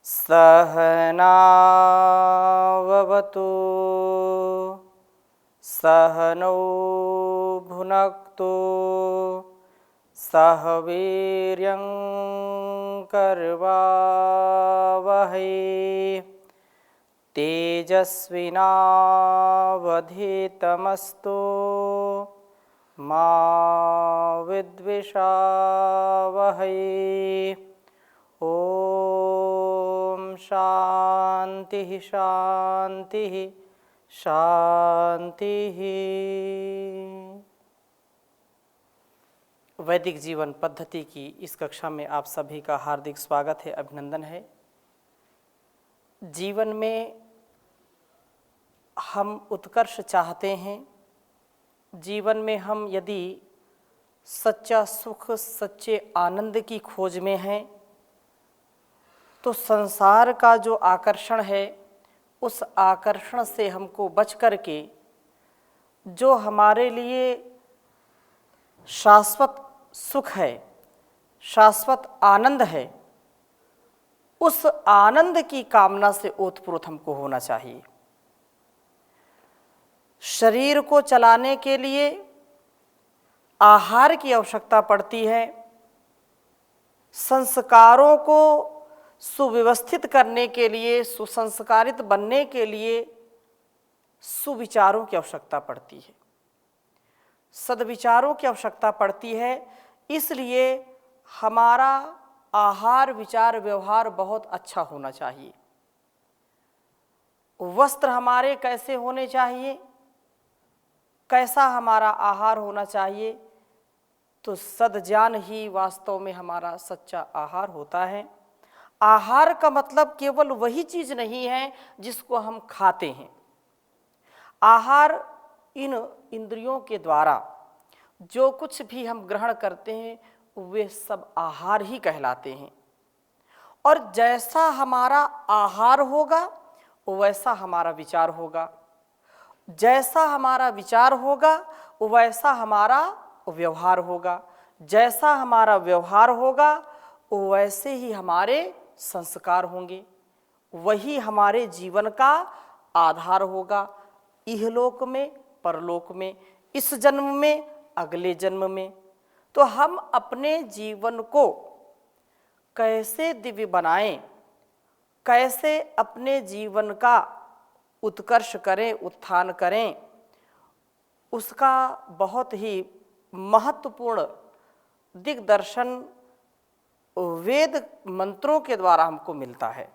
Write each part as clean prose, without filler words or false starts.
सहनाववतु सहनौ भुनक्तु सह वीर्यं करवावहै तेजस्विनावधीतमस्तु मा विद्विषावहै। ओम शांति शांति शांति। वैदिक जीवन पद्धति की इस कक्षा में आप सभी का हार्दिक स्वागत है, अभिनंदन है। जीवन में हम उत्कर्ष चाहते हैं। जीवन में हम यदि सच्चा सुख, सच्चे आनंद की खोज में हैं, तो संसार का जो आकर्षण है, उस आकर्षण से हमको बच कर के जो हमारे लिए शाश्वत सुख है, शाश्वत आनंद है, उस आनंद की कामना से ओतप्रोत हमको होना चाहिए। शरीर को चलाने के लिए आहार की आवश्यकता पड़ती है। संस्कारों को सुव्यवस्थित करने के लिए, सुसंस्कारित बनने के लिए सुविचारों की आवश्यकता पड़ती है, सद्विचारों की आवश्यकता पड़ती है। इसलिए हमारा आहार, विचार, व्यवहार बहुत अच्छा होना चाहिए। वस्त्र हमारे कैसे होने चाहिए, कैसा हमारा आहार होना चाहिए, तो सद्ज्ञान ही वास्तव में हमारा सच्चा आहार होता है। आहार का मतलब केवल वही चीज नहीं है जिसको हम खाते हैं। आहार इन इंद्रियों के द्वारा जो कुछ भी हम ग्रहण करते हैं, वे सब आहार ही कहलाते हैं। और जैसा हमारा आहार होगा, वैसा हमारा विचार होगा। जैसा हमारा विचार होगा, वैसा हमारा व्यवहार होगा। जैसा हमारा व्यवहार होगा, वैसे ही हमारे संस्कार होंगे। वही हमारे जीवन का आधार होगा, इहलोक में, परलोक में, इस जन्म में, अगले जन्म में। तो हम अपने जीवन को कैसे दिव्य बनाएं, कैसे अपने जीवन का उत्कर्ष करें, उत्थान करें, उसका बहुत ही महत्वपूर्ण दिग्दर्शन वेद मंत्रों के द्वारा हमको मिलता है।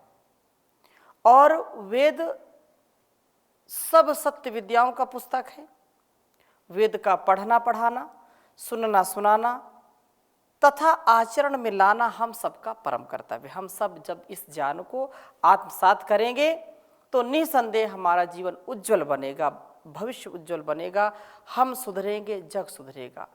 और वेद सब सत्य विद्याओं का पुस्तक है। वेद का पढ़ना पढ़ाना, सुनना सुनाना तथा आचरण में लाना हम सबका परम कर्तव्य। हम सब जब इस ज्ञान को आत्मसात करेंगे तो निसंदेह हमारा जीवन उज्जवल बनेगा, भविष्य उज्जवल बनेगा। हम सुधरेंगे, जग सुधरेगा।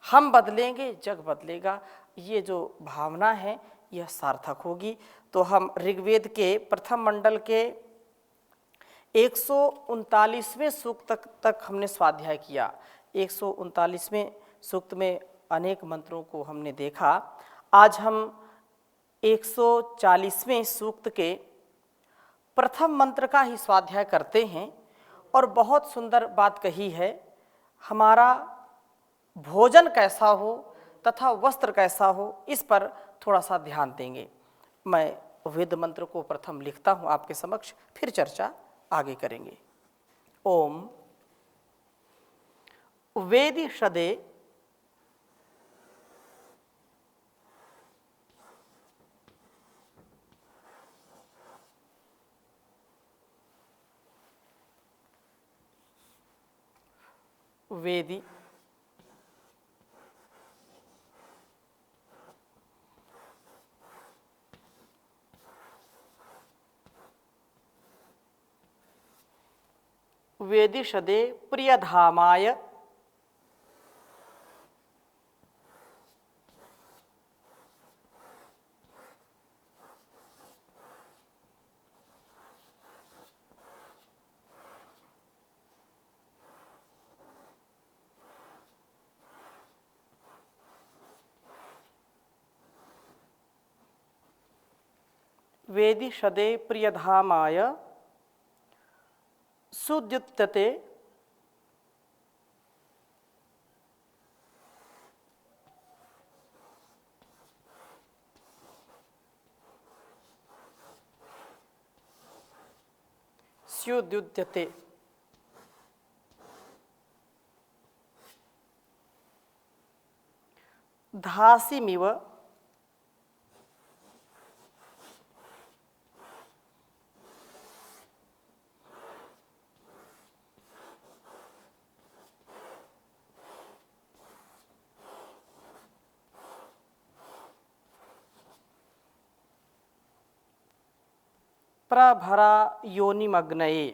हम बदलेंगे, जग बदलेगा। ये जो भावना है, यह सार्थक होगी। तो हम ऋग्वेद के प्रथम मंडल के 139वें सूक्त तक हमने स्वाध्याय किया। 139वें सूक्त में अनेक मंत्रों को हमने देखा। आज हम 140वें सूक्त के प्रथम मंत्र का ही स्वाध्याय करते हैं। और बहुत सुंदर बात कही है, हमारा भोजन कैसा हो तथा वस्त्र कैसा हो, इस पर थोड़ा सा ध्यान देंगे। मैं वेद मंत्र को प्रथम लिखता हूँ आपके समक्ष, फिर चर्चा आगे करेंगे। ओम वेदिषदे वेदी वेदिषदे प्रियधामाय वेदिषदे प्रियधामाय सुद्युत्यते स्युद्युत्यते। धासिमिव प्रभरा योनिमग्नये।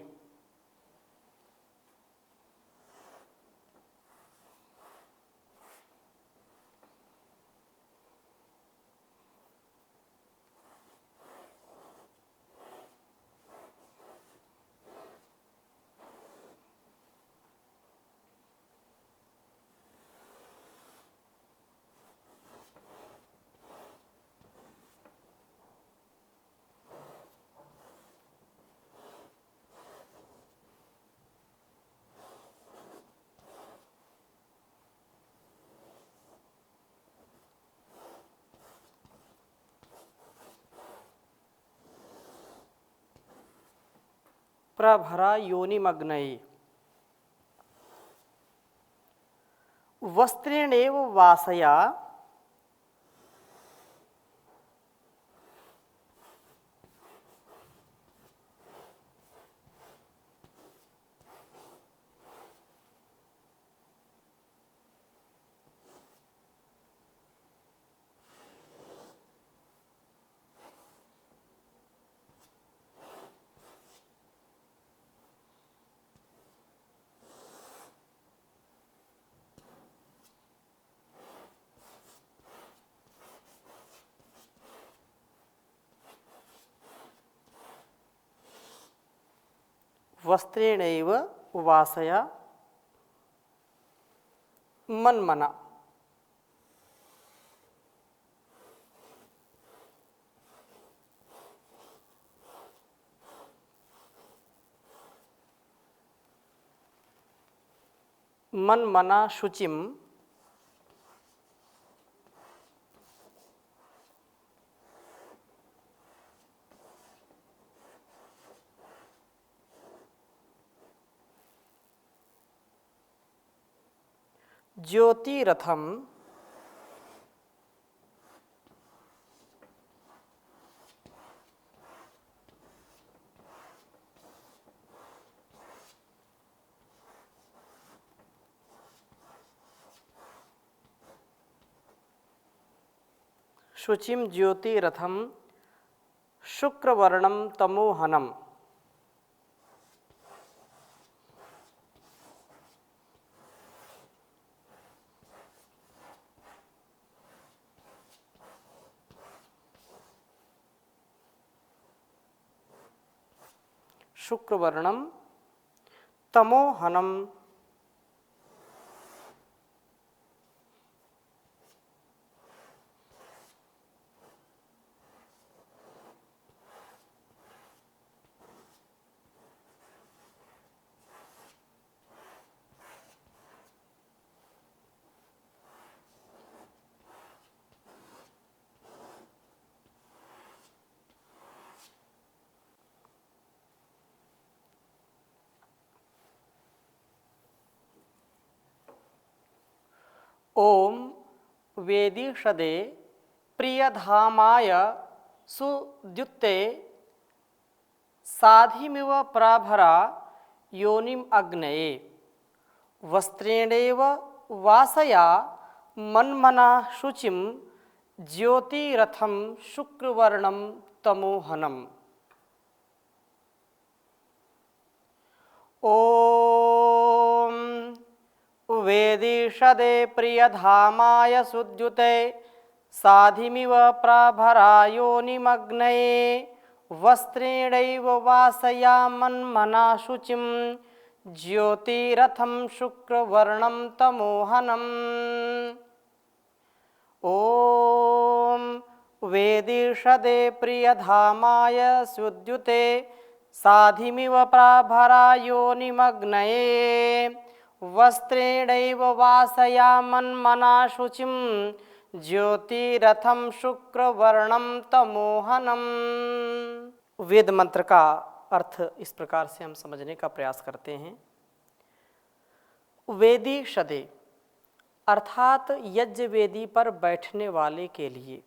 प्रभरा योनिमग्नये। वस्त्रेणेव वासया वस्त्रेणैव वासया मन्मना। मन्मना शुचिम ज्योतिरथम शुचिम ज्योतिरथम शुक्रवर्णम तमोहनम। शुक्रवर्णम तमोहनम। ओम वेदिषदे प्रियधामाय सुद्युते साधिमिव प्रभरा योनिम अग्नये। वस्त्रेणेव वासया मन्मना शुचिम ज्योतिरथम शुक्रवर्णम तमोहनम। ओम वेदिषदे प्रियधामाय सुद्युते साधिमिव प्रभरा योनिमग्नये। वस्त्रेणैव वासया मन्मना शुचिम ज्योतिरथम शुक्रवर्णम तमोहनम। ओम वेदिषदे प्रियधामाय स्युद्युते साधिमिव प्राभरा योनिमग्नये वस्त्रेणैव वासयामन्मना शुचिं ज्योतिरथम शुक्रवर्णम तमोहनम। वेद मंत्र का अर्थ इस प्रकार से हम समझने का प्रयास करते हैं। वेदी शदे अर्थात यज्ञ वेदी पर बैठने वाले के लिए।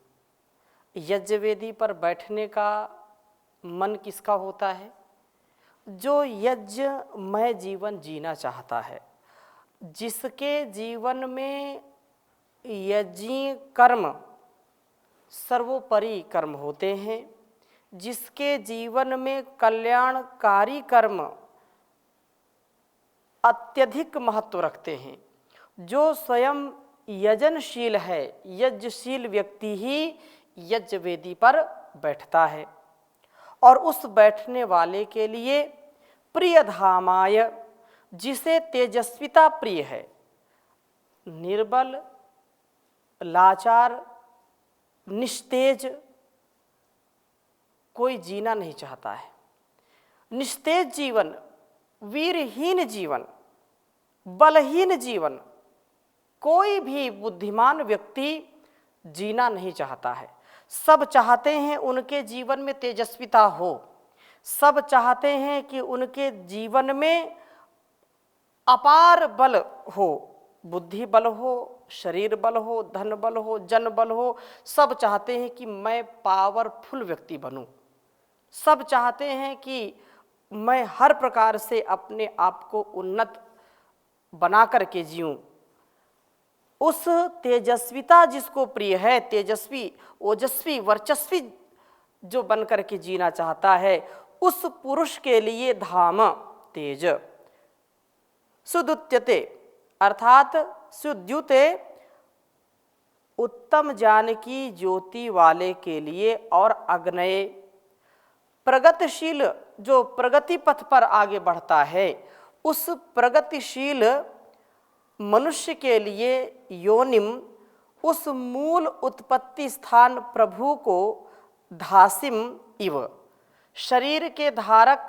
यज्ञ वेदी पर बैठने का मन किसका होता है? जो यज्ञमय जीवन जीना चाहता है, जिसके जीवन में यज्ञीय कर्म सर्वोपरि कर्म होते हैं, जिसके जीवन में कल्याणकारी कर्म अत्यधिक महत्व रखते हैं, जो स्वयं यजनशील है, यज्ञशील व्यक्ति ही यज्ञ वेदी पर बैठता है। और उस बैठने वाले के लिए प्रिय धामाय, जिसे तेजस्विता प्रिय है, निर्बल, लाचार, निस्तेज कोई जीना नहीं चाहता है। निस्तेज जीवन, वीरहीन जीवन, बलहीन जीवन कोई भी बुद्धिमान व्यक्ति जीना नहीं चाहता है। सब चाहते हैं उनके जीवन में तेजस्विता हो, सब चाहते हैं कि उनके जीवन में अपार बल हो, बुद्धि बल हो, शरीर बल हो, धन बल हो, जन बल हो। सब चाहते हैं कि मैं पावरफुल व्यक्ति बनूं। सब चाहते हैं कि मैं हर प्रकार से अपने आप को उन्नत बना करके जीऊं। उस तेजस्विता जिसको प्रिय है, तेजस्वी, ओजस्वी, वर्चस्वी जो बन करके जीना चाहता है, उस पुरुष के लिए धाम तेज। सुदुत्यते अर्थात सुद्युते उत्तम ज्ञान की ज्योति वाले के लिए, और अग्नये प्रगतिशील जो प्रगति पथ पर आगे बढ़ता है, उस प्रगतिशील मनुष्य के लिए योनिम उस मूल उत्पत्ति स्थान प्रभु को धासिम इव शरीर के धारक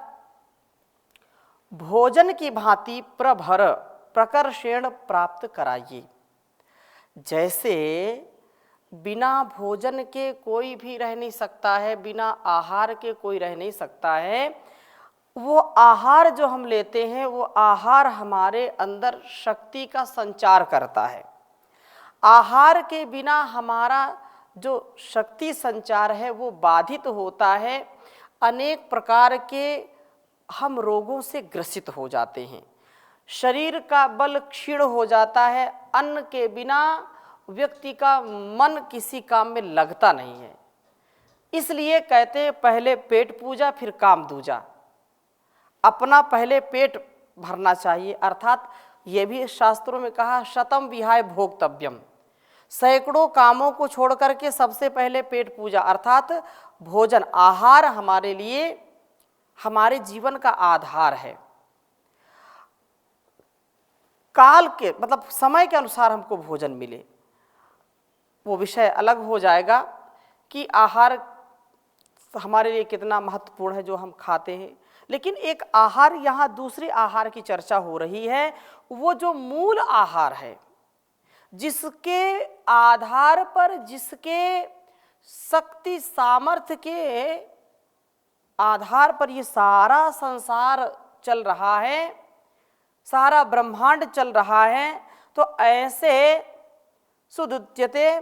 भोजन की भांति प्रभर प्रकर्षेण प्राप्त कराइए। जैसे बिना भोजन के कोई भी रह नहीं सकता है, बिना आहार के कोई रह नहीं सकता है, वो आहार जो हम लेते हैं वो आहार हमारे अंदर शक्ति का संचार करता है। आहार के बिना हमारा जो शक्ति संचार है वो बाधित होता है, अनेक प्रकार के हम रोगों से ग्रसित हो जाते हैं, शरीर का बल क्षीण हो जाता है। अन्न के बिना व्यक्ति का मन किसी काम में लगता नहीं है। इसलिए कहते हैं पहले पेट पूजा फिर काम दूजा। अपना पहले पेट भरना चाहिए, अर्थात ये भी शास्त्रों में कहा शतम विहाय भोक्तव्यम, सैकड़ों कामों को छोड़ करके सबसे पहले पेट पूजा अर्थात भोजन, आहार हमारे लिए हमारे जीवन का आधार है। काल के मतलब समय के अनुसार हमको भोजन मिले, वो विषय अलग हो जाएगा कि आहार हमारे लिए कितना महत्वपूर्ण है जो हम खाते हैं। लेकिन एक आहार, यहाँ दूसरे आहार की चर्चा हो रही है, वो जो मूल आहार है, जिसके आधार पर, जिसके शक्ति सामर्थ्य के आधार पर ये सारा संसार चल रहा है, सारा ब्रह्मांड चल रहा है। तो ऐसे सुदुत्यते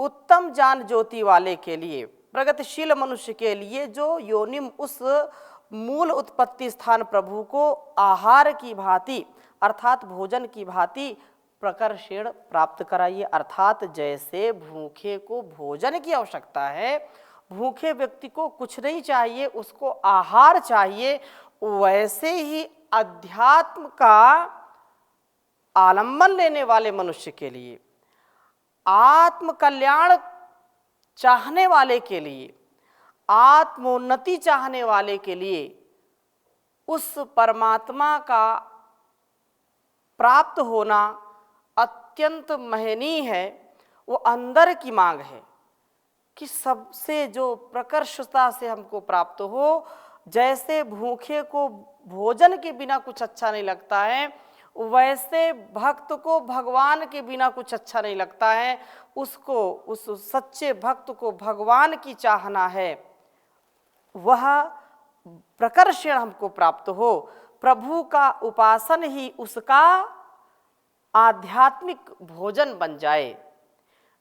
उत्तम ज्ञान ज्योति वाले के लिए, प्रगतिशील मनुष्य के लिए, जो योनिम उस मूल उत्पत्ति स्थान प्रभु को आहार की भांति अर्थात भोजन की भांति प्रकर्षेण प्राप्त कराइए। अर्थात जैसे भूखे को भोजन की आवश्यकता है, भूखे व्यक्ति को कुछ नहीं चाहिए, उसको आहार चाहिए, वैसे ही अध्यात्म का आलम्बन लेने वाले मनुष्य के लिए, आत्म कल्याण चाहने वाले के लिए, आत्मोन्नति चाहने वाले के लिए उस परमात्मा का प्राप्त होना अत्यंत महनीय है। वो अंदर की मांग है, कि सबसे जो प्रकर्षता से हमको प्राप्त हो। जैसे भूखे को भोजन के बिना कुछ अच्छा नहीं लगता है, वैसे भक्त को भगवान के बिना कुछ अच्छा नहीं लगता है। उसको, उस सच्चे भक्त को भगवान की चाहना है, वह प्रकर्षण हमको प्राप्त हो। प्रभु का उपासन ही उसका आध्यात्मिक भोजन बन जाए।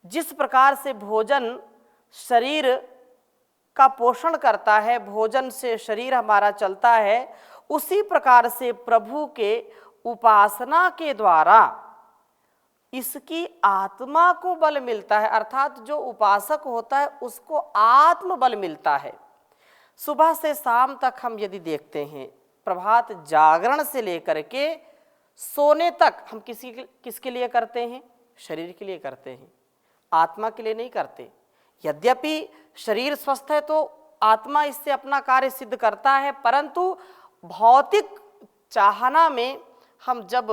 जिस प्रकार से भोजन शरीर का पोषण करता है, भोजन से शरीर हमारा चलता है, उसी प्रकार से प्रभु के उपासना के द्वारा इसकी आत्मा को बल मिलता है। अर्थात जो उपासक होता है उसको आत्म बल मिलता है। सुबह से शाम तक हम यदि देखते हैं, प्रभात जागरण से लेकर के सोने तक हम किसके लिए करते हैं? शरीर के लिए करते हैं, आत्मा के लिए नहीं करते। यद्यपि शरीर स्वस्थ है तो आत्मा इससे अपना कार्य सिद्ध करता है, परंतु भौतिक चाहना में हम जब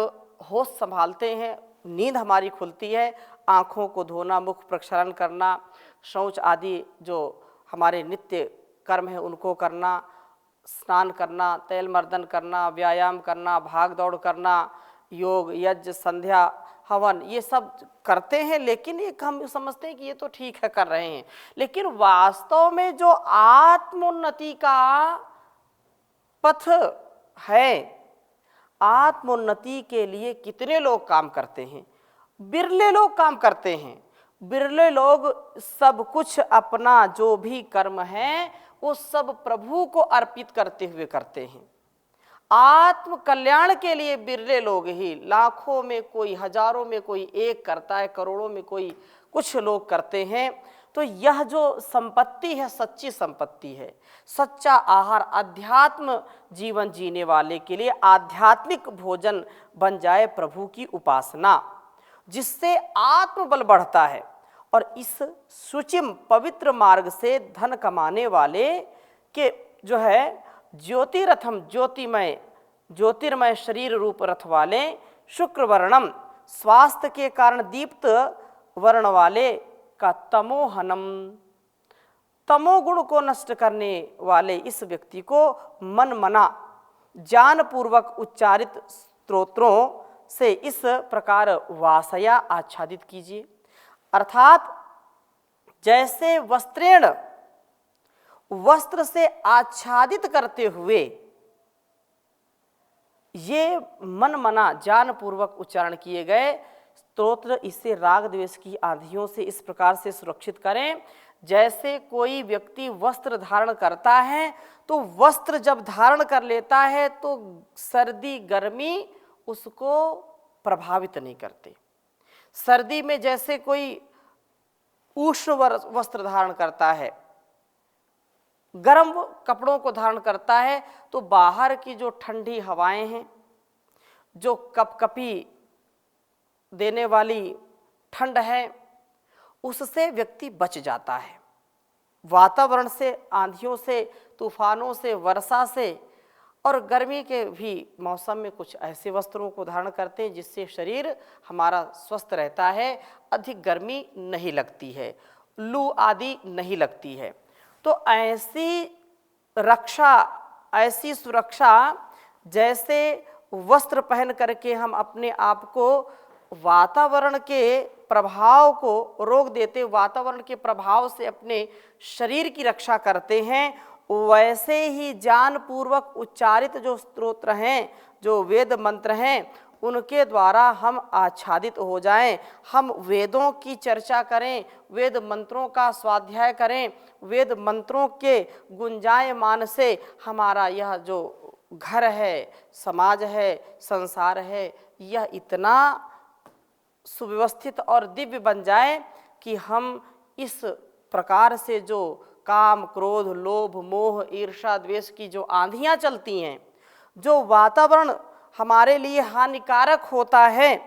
होश संभालते हैं, नींद हमारी खुलती है, आँखों को धोना, मुख प्रक्षालन करना, शौच आदि जो हमारे नित्य कर्म है उनको करना, स्नान करना, तैल मर्दन करना, व्यायाम करना, भाग दौड़ करना, योग, यज्ञ, संध्या, हवन, ये सब करते हैं। लेकिन एक हम समझते हैं कि ये तो ठीक है कर रहे हैं, लेकिन वास्तव में जो आत्मोन्नति का पथ है, आत्मोन्नति के लिए कितने लोग काम करते हैं? बिरले लोग काम करते हैं। बिरले लोग सब कुछ अपना जो भी कर्म है वो सब प्रभु को अर्पित करते हुए करते हैं। आत्म कल्याण के लिए बिरले लोग ही, लाखों में कोई, हजारों में कोई एक करता है, करोड़ों में कोई कुछ लोग करते हैं। तो यह जो संपत्ति है सच्ची संपत्ति है। सच्चा आहार अध्यात्म जीवन जीने वाले के लिए आध्यात्मिक भोजन बन जाए प्रभु की उपासना, जिससे आत्मबल बढ़ता है। और इस सुचिम पवित्र मार्ग से धन कमाने वाले के जो है ज्योतिरथम, ज्योतिर्मय शरीर रूप रथ वाले, शुक्र वर्णम, स्वास्थ्य के कारण दीप्त वर्ण वाले का तमोहनम, तमोगुण को नष्ट करने वाले इस व्यक्ति को मन मना ज्ञान पूर्वक उच्चारित स्तोत्रों से इस प्रकार वासया आच्छादित कीजिए। अर्थात जैसे वस्त्रेण, वस्त्र से आच्छादित करते हुए ये मन मना ज्ञान पूर्वक उच्चारण किए गए स्तोत्र, इससे राग द्वेष की आंधियों से इस प्रकार से सुरक्षित करें। जैसे कोई व्यक्ति वस्त्र धारण करता है तो वस्त्र जब धारण कर लेता है तो सर्दी गर्मी उसको प्रभावित नहीं करते। सर्दी में जैसे कोई उष्ण वस्त्र धारण करता है, गर्म कपड़ों को धारण करता है, तो बाहर की जो ठंडी हवाएं हैं, जो कपकपी देने वाली ठंड है, उससे व्यक्ति बच जाता है। वातावरण से, आंधियों से, तूफानों से, वर्षा से और गर्मी के भी मौसम में कुछ ऐसे वस्त्रों को धारण करते हैं जिससे शरीर हमारा स्वस्थ रहता है, अधिक गर्मी नहीं लगती है, लू आदि नहीं लगती है। तो ऐसी रक्षा, ऐसी सुरक्षा, जैसे वस्त्र पहन करके हम अपने आप को वातावरण के प्रभाव को रोक देते, वातावरण के प्रभाव से अपने शरीर की रक्षा करते हैं, वैसे ही ज्ञान पूर्वक उच्चारित जो स्तोत्र हैं, जो वेद मंत्र हैं, उनके द्वारा हम आच्छादित हो जाएं। हम वेदों की चर्चा करें, वेद मंत्रों का स्वाध्याय करें, वेद मंत्रों के गुंजायमान से हमारा यह जो घर है, समाज है, संसार है, यह इतना सुव्यवस्थित और दिव्य बन जाए कि हम इस प्रकार से जो काम, क्रोध, लोभ, मोह, ईर्ष्या, द्वेष की जो आंधियां चलती हैं, जो वातावरण हमारे लिए हानिकारक होता है,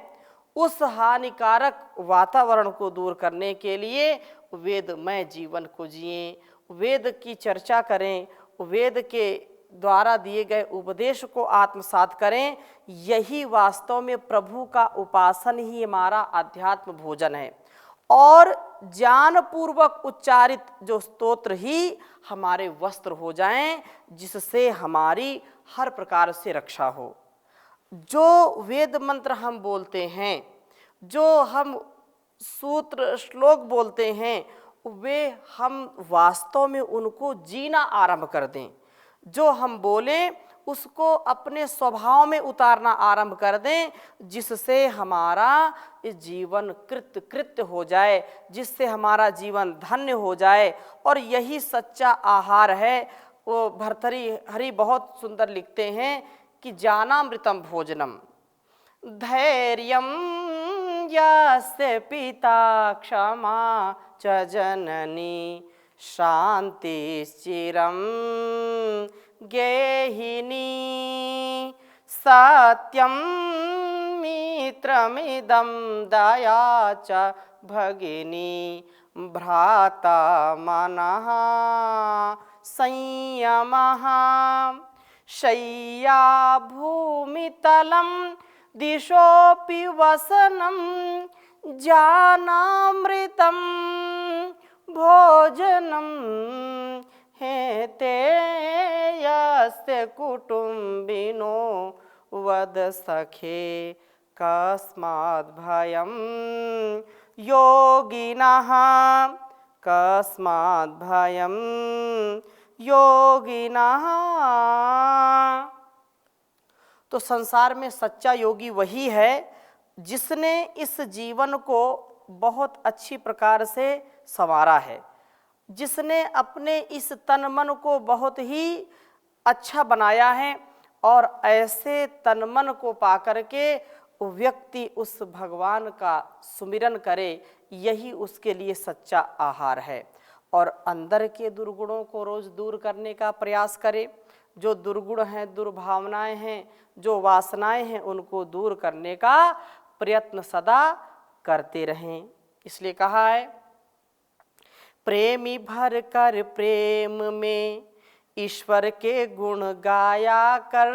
उस हानिकारक वातावरण को दूर करने के लिए वेदमय जीवन को जिएं, वेद की चर्चा करें, वेद के द्वारा दिए गए उपदेश को आत्मसात करें। यही वास्तव में प्रभु का उपासन ही हमारा अध्यात्म भोजन है। और ज्ञान पूर्वक उच्चारित जो स्तोत्र ही हमारे वस्त्र हो जाएं, जिससे हमारी हर प्रकार से रक्षा हो। जो वेद मंत्र हम बोलते हैं, जो हम सूत्र श्लोक बोलते हैं, वे हम वास्तव में उनको जीना आरंभ कर दें। जो हम बोलें उसको अपने स्वभाव में उतारना आरंभ कर दें, जिससे हमारा जीवन कृत्य हो जाए, जिससे हमारा जीवन धन्य हो जाए। और यही सच्चा आहार है। वो भर्तृहरि बहुत सुंदर लिखते हैं कि ज्ञानामृतम भोजनम धैर्यं यस्य पिता क्षमा च जननी शान्तिश्चिरं गेहिनी सत्यं मित्रमिदं दया च भगिनी भ्राता मनः संयमः शय्या भूमितलं दिशोऽपि वसनं ज्ञानामृतं भोजनं हेते यस्य कुटुम्बिनो वद सखे कस्माद् भयं योगिनः कस्माद् भयं योगिनः। तो संसार में सच्चा योगी वही है जिसने इस जीवन को बहुत अच्छी प्रकार से संवारा है, जिसने अपने इस तन मन को बहुत ही अच्छा बनाया है। और ऐसे तन मन को पाकर के व्यक्ति उस भगवान का सुमिरन करे, यही उसके लिए सच्चा आहार है। और अंदर के दुर्गुणों को रोज दूर करने का प्रयास करे। जो दुर्गुण हैं, दुर्भावनाएं हैं, जो वासनाएं हैं, उनको दूर करने का प्रयत्न सदा करते रहें। इसलिए कहा है, प्रेमी भर कर प्रेम में ईश्वर के गुण गाया कर,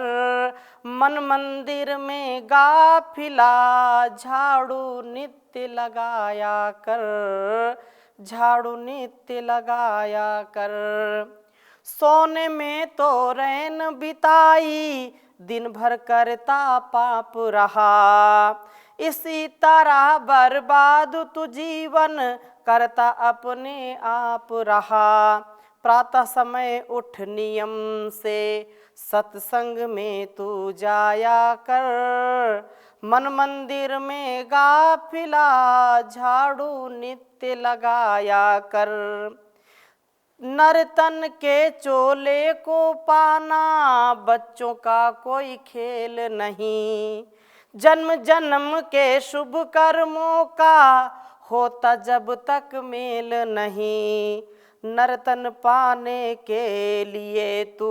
मन मंदिर में गाफिला झाड़ू नित्य लगाया कर, झाड़ू नित्य लगाया कर। सोने में तो रैन बिताई, दिन भर करता पाप रहा, इसी तरह बर्बाद तू जीवन करता अपने आप रहा। प्रातः समय उठ नियम से सत्संग में तू जाया कर, मन मंदिर में गाफिला झाड़ू नित्य लगाया कर। नर्तन के चोले को पाना बच्चों का कोई खेल नहीं, जन्म जन्म के शुभ कर्मों का होता जब तक मेल नहीं। नर्तन पाने के लिए तू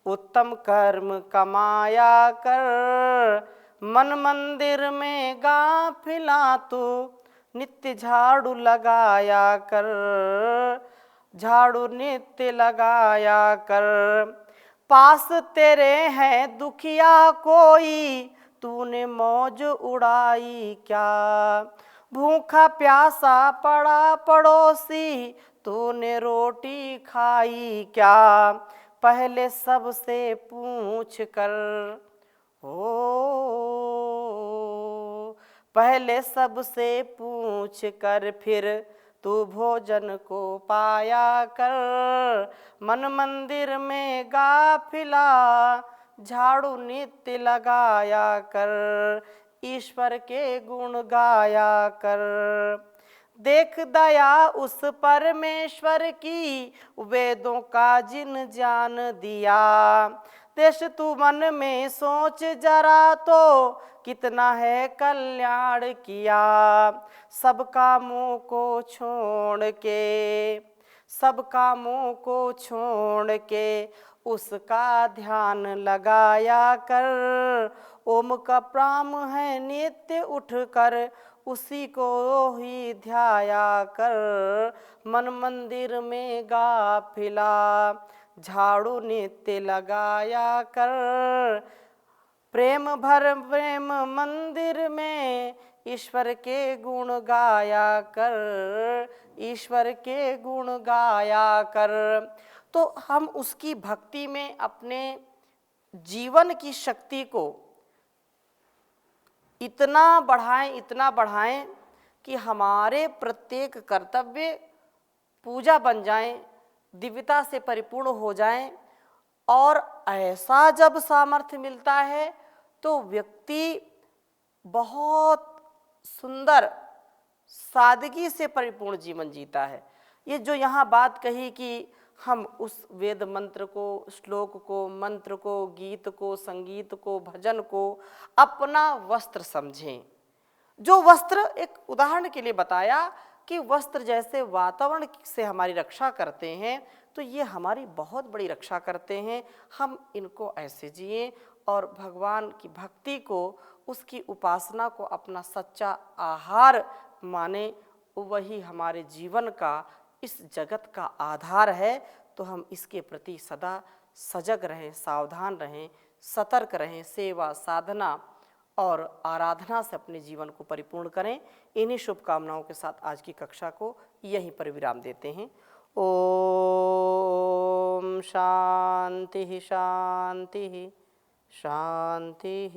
उत्तम कर्म कमाया कर, मन मंदिर में गाफिला तू नित्य झाड़ू लगाया कर, झाड़ू नित्य लगाया कर। पास तेरे हैं दुखिया कोई, तूने मौज उड़ाई क्या, भूखा प्यासा पड़ा पड़ोसी, तूने रोटी खाई क्या। पहले सबसे पूछ कर, ओ पहले सबसे पूछ कर फिर तू भोजन को पाया कर, मन मंदिर में गाफिला झाड़ू नित्य लगाया कर, ईश्वर के गुण गाया कर। देख दया उस परमेश्वर की, वेदों का जिन जान दिया, देश तू मन में सोच जरा तो कितना है कल्याण किया। सब कामों को छोड़ के, सब कामों को छोड़ के उसका ध्यान लगाया कर। ओम का प्राम है नित्य उठ कर, उसी को ही ध्याया कर, मन मंदिर में गाफिला झाड़ू नित्य लगाया कर। प्रेम भर प्रेम मंदिर में ईश्वर के गुण गाया कर, ईश्वर के गुण गाया कर। तो हम उसकी भक्ति में अपने जीवन की शक्ति को इतना बढ़ाएं कि हमारे प्रत्येक कर्तव्य पूजा बन जाएं, दिव्यता से परिपूर्ण हो जाएं। और ऐसा जब सामर्थ्य मिलता है तो व्यक्ति बहुत सुंदर सादगी से परिपूर्ण जीवन जीता है। ये जो यहाँ बात कही कि हम उस वेद मंत्र को, श्लोक को, मंत्र को, गीत को, संगीत को, भजन को अपना वस्त्र समझें। जो वस्त्र, एक उदाहरण के लिए बताया कि वस्त्र जैसे वातावरण से हमारी रक्षा करते हैं, तो ये हमारी बहुत बड़ी रक्षा करते हैं। हम इनको ऐसे जिएं और भगवान की भक्ति को, उसकी उपासना को अपना सच्चा आहार माने। वही हमारे जीवन का, इस जगत का आधार है। तो हम इसके प्रति सदा सजग रहें, सावधान रहें, सतर्क रहें, सेवा, साधना और आराधना से अपने जीवन को परिपूर्ण करें। इन्हीं शुभकामनाओं के साथ आज की कक्षा को यहीं पर विराम देते हैं। ओम शांति शांति शांति।